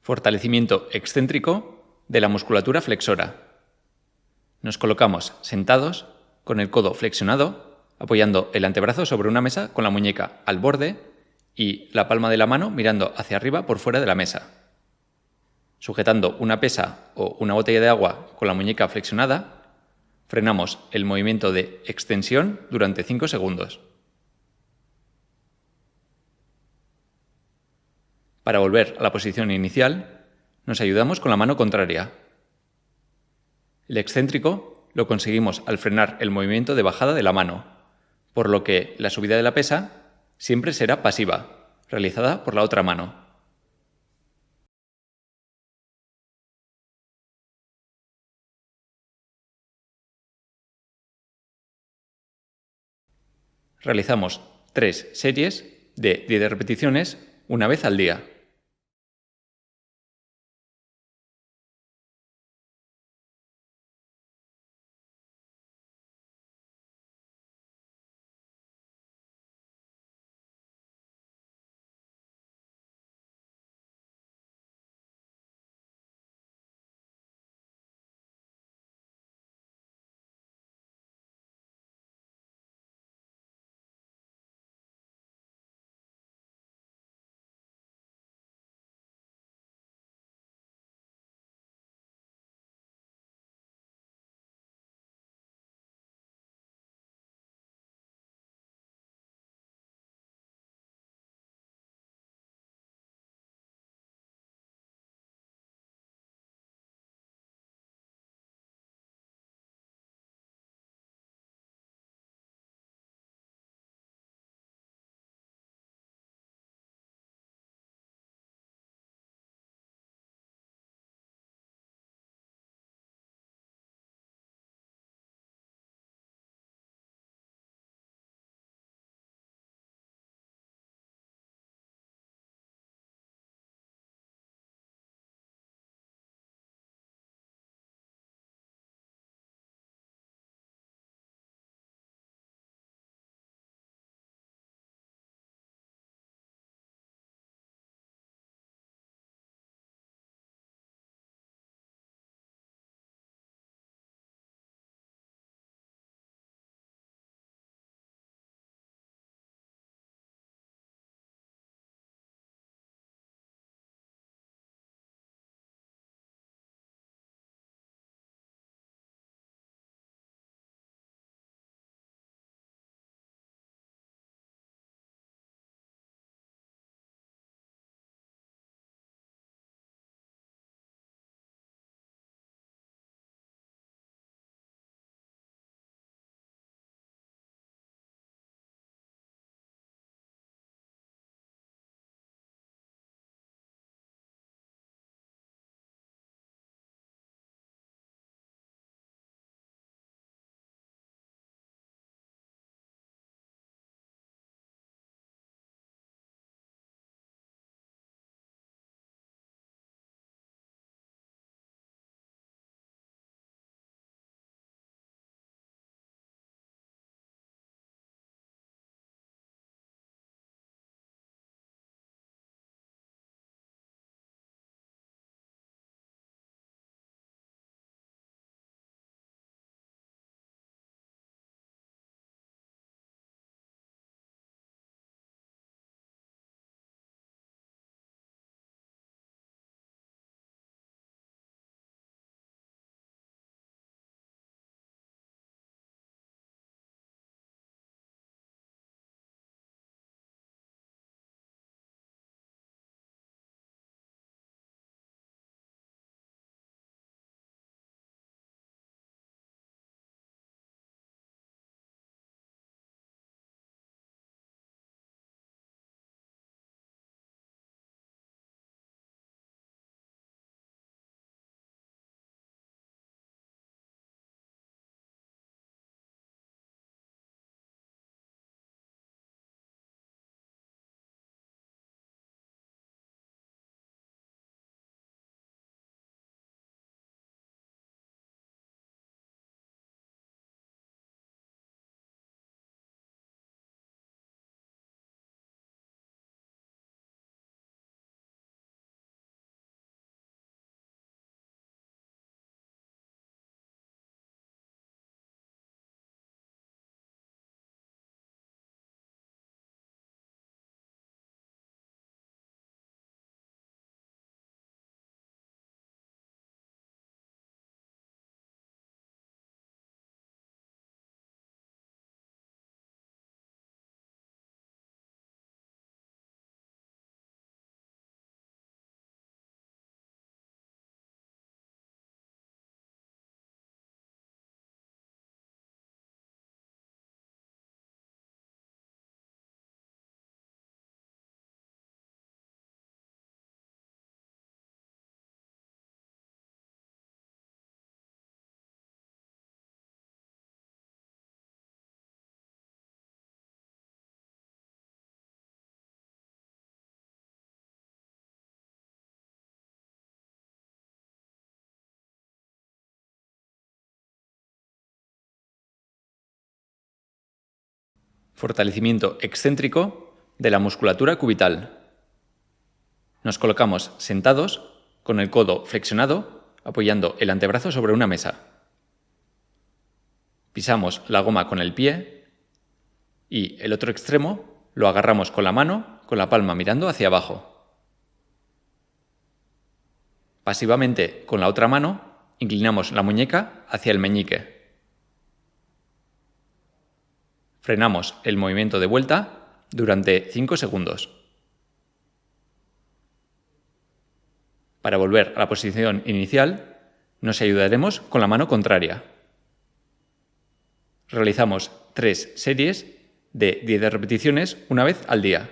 Fortalecimiento excéntrico de la musculatura flexora. Nos colocamos sentados con el codo flexionado, apoyando el antebrazo sobre una mesa con la muñeca al borde y la palma de la mano mirando hacia arriba por fuera de la mesa. Sujetando una pesa o una botella de agua con la muñeca flexionada, frenamos el movimiento de extensión durante 5 segundos. Para volver a la posición inicial, nos ayudamos con la mano contraria. El excéntrico lo conseguimos al frenar el movimiento de bajada de la mano, por lo que la subida de la pesa siempre será pasiva, realizada por la otra mano. Realizamos 3 series de 10 repeticiones una vez al día. Fortalecimiento excéntrico de la musculatura cubital. Nos colocamos sentados con el codo flexionado, apoyando el antebrazo sobre una mesa. Pisamos la goma con el pie y el otro extremo lo agarramos con la mano, con la palma mirando hacia abajo. Pasivamente, con la otra mano, inclinamos la muñeca hacia el meñique. Frenamos el movimiento de vuelta durante 5 segundos. Para volver a la posición inicial, nos ayudaremos con la mano contraria. Realizamos 3 series de 10 repeticiones una vez al día.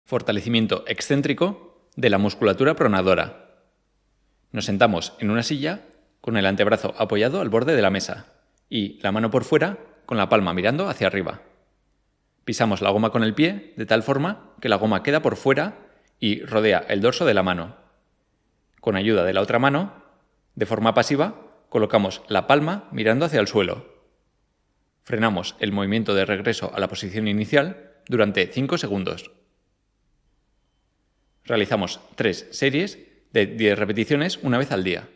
Fortalecimiento excéntrico de la musculatura pronadora. Nos sentamos en una silla con el antebrazo apoyado al borde de la mesa y la mano por fuera con la palma mirando hacia arriba. Pisamos la goma con el pie de tal forma que la goma queda por fuera y rodea el dorso de la mano. Con ayuda de la otra mano, de forma pasiva, colocamos la palma mirando hacia el suelo. Frenamos el movimiento de regreso a la posición inicial durante 5 segundos. Realizamos 3 series de 10 repeticiones una vez al día.